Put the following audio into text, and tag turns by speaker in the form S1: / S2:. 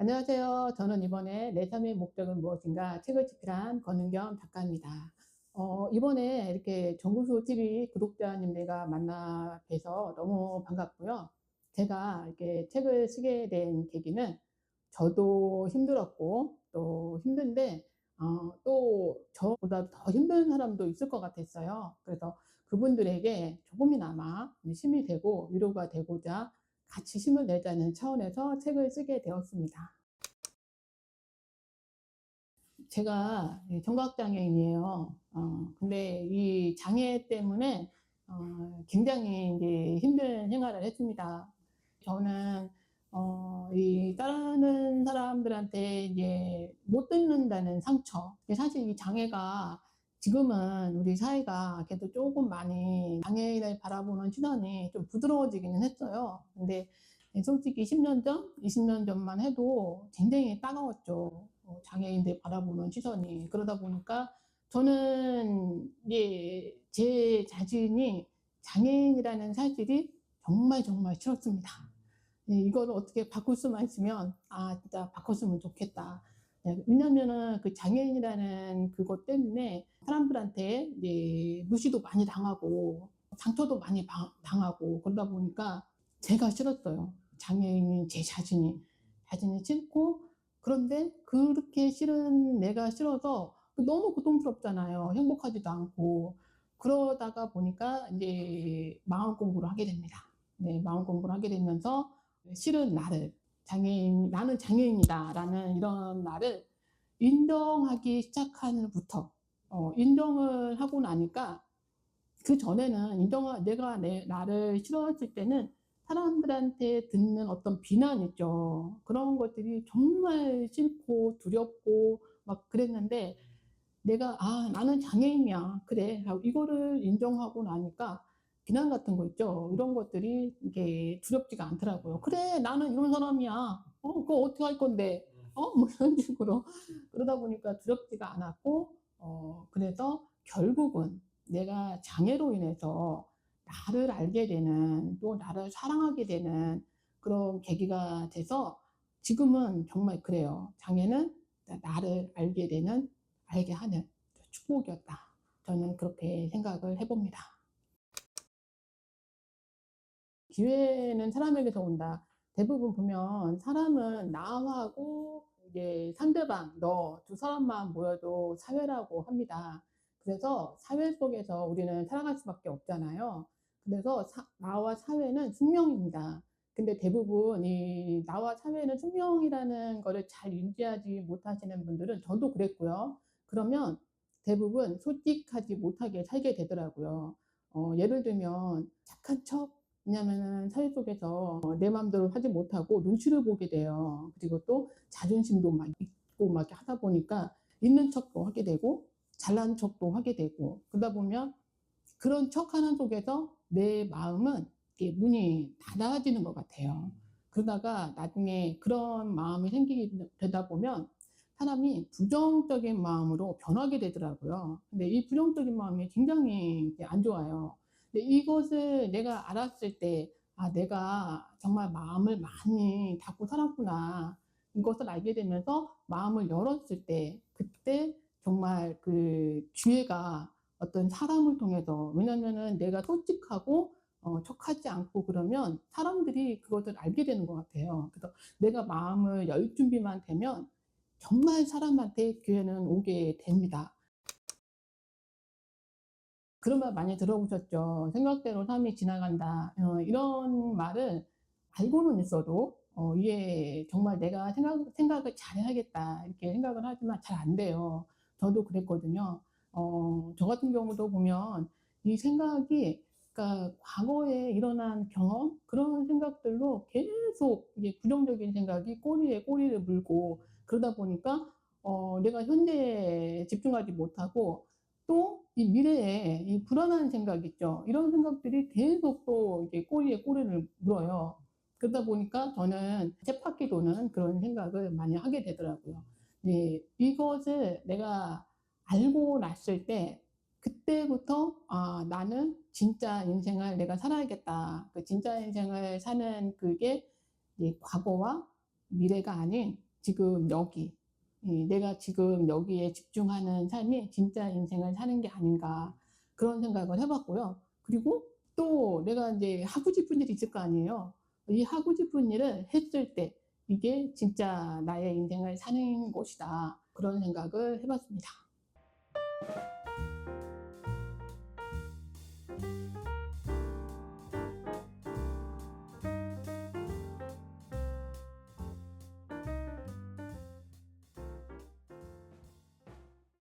S1: 안녕하세요. 저는 이번에 내 삶의 목적은 무엇인가 책을 집필한 권은경 작가입니다. 이번에 이렇게 정구수 TV 구독자님들과 만나 뵈서 너무 반갑고요. 제가 이렇게 책을 쓰게 된 계기는 저도 힘들었고 또 힘든데 또 저보다 더 힘든 사람도 있을 것 같았어요. 그래서 그분들에게 조금이나마 힘이 되고 위로가 되고자 같이 힘을 내자는 차원에서 책을 쓰게 되었습니다. 제가 청각장애인이에요. 근데 이 장애 때문에 굉장히 이제 힘든 생활을 했습니다. 저는 이 다른 사람들한테 이제 못 듣는다는 상처. 사실 이 장애가 지금은 우리 사회가 그래도 조금 많이 장애인을 바라보는 시선이 좀 부드러워지기는 했어요. 근데 솔직히 10년 전, 20년 전만 해도 굉장히 따가웠죠. 장애인들 바라보는 시선이. 그러다 보니까 저는 이제 제 자신이 장애인이라는 사실이 정말 정말 싫었습니다. 이거를 어떻게 바꿀 수만 있으면 진짜 바꿨으면 좋겠다. 왜냐면은 그 장애인이라는 그것 때문에 사람들한테 이제 무시도 많이 당하고 상처도 많이 당하고 그러다 보니까 제가 싫었어요. 장애인인 제 자신이 싫고, 그런데 그렇게 싫은 내가 싫어서 너무 고통스럽잖아요. 행복하지도 않고. 그러다가 보니까 이제 마음 공부를 하게 됩니다. 네, 마음 공부를 하게 되면서 싫은 나를, 나는 장애인이다라는 이런 나를 인정하기 시작한 후부터, 인정을 하고 나니까, 그전에는 내가 나를 싫어했을 때는 사람들한테 듣는 어떤 비난 있죠. 그런 것들이 정말 싫고 두렵고 막 그랬는데, 내가 '나는 장애인이야. 그래.' 하고 이거를 인정하고 나니까 비난 같은 거 있죠. 이런 것들이 이게 두렵지가 않더라고요. '그래. 나는 이런 사람이야. 그거 어떻게 할 건데.' 뭐 이런 식으로. 그러다 보니까 두렵지가 않았고, 그래서 결국은 내가 장애로 인해서 나를 알게 되는, 또 나를 사랑하게 되는 그런 계기가 돼서 지금은 정말 그래요. 장애는 나를 알게 하는 축복이었다. 저는 그렇게 생각을 해 봅니다. 기회는 사람에게서 온다. 대부분 보면 사람은 나하고 이제 상대방, 너 두 사람만 모여도 사회라고 합니다. 그래서 사회 속에서 우리는 살아갈 수밖에 없잖아요. 그래서 나와 사회는 숙명입니다. 근데 대부분 이 나와 사회는 숙명이라는 거를 잘 인지하지 못하시는 분들은, 저도 그랬고요. 그러면 대부분 솔직하지 못하게 살게 되더라고요. 예를 들면 착한 척, 왜냐면은 사회 속에서 내 마음대로 하지 못하고 눈치를 보게 돼요. 그리고 또 자존심도 막 있고 막 이렇게 하다 보니까 있는 척도 하게 되고 잘난 척도 하게 되고, 그러다 보면 그런 척하는 속에서 내 마음은 이렇게 문이 닫아지는 것 같아요. 그러다가 나중에 그런 마음이 생기게 되다 보면 사람이 부정적인 마음으로 변하게 되더라고요. 근데 이 부정적인 마음이 굉장히 안 좋아요. 근데 이것을 내가 알았을 때, 내가 정말 마음을 많이 닫고 살았구나. 이것을 알게 되면서 마음을 열었을 때, 그때 정말 그 기회가 어떤 사람을 통해서, 왜냐면은 내가 솔직하고 척하지 않고 그러면 사람들이 그것을 알게 되는 것 같아요. 그래서 내가 마음을 열 준비만 되면 정말 사람한테 기회는 오게 됩니다. 그런 말 많이 들어보셨죠. "생각대로 삶이 지나간다." 이런 말을 알고는 있어도 이게 정말 '내가 생각을 잘해야겠다.' 이렇게 생각을 하지만 잘 안 돼요. 저도 그랬거든요. 저 같은 경우도 보면 이 생각이, 그러니까 과거에 일어난 경험, 그런 생각들로 계속 이게 부정적인 생각이 꼬리에 꼬리를 물고, 그러다 보니까 내가 현재에 집중하지 못하고 또 이 미래에 이 불안한 생각 있죠. 이런 생각들이 계속 또 이게 꼬리에 꼬리를 물어요. 그러다 보니까 저는 쳇바퀴 도는 그런 생각을 많이 하게 되더라고요. 네. 이것을 내가 알고 났을 때, 그때부터 '나는 진짜 인생을 내가 살아야겠다.' 그 진짜 인생을 사는 그게 이 과거와 미래가 아닌 지금 여기, 내가 지금 여기에 집중하는 삶이 진짜 인생을 사는 게 아닌가 그런 생각을 해봤고요. 그리고 또 내가 이제 하고 싶은 일이 있을 거 아니에요. 이 하고 싶은 일을 했을 때 이게 진짜 나의 인생을 사는 곳이다 그런 생각을 해봤습니다.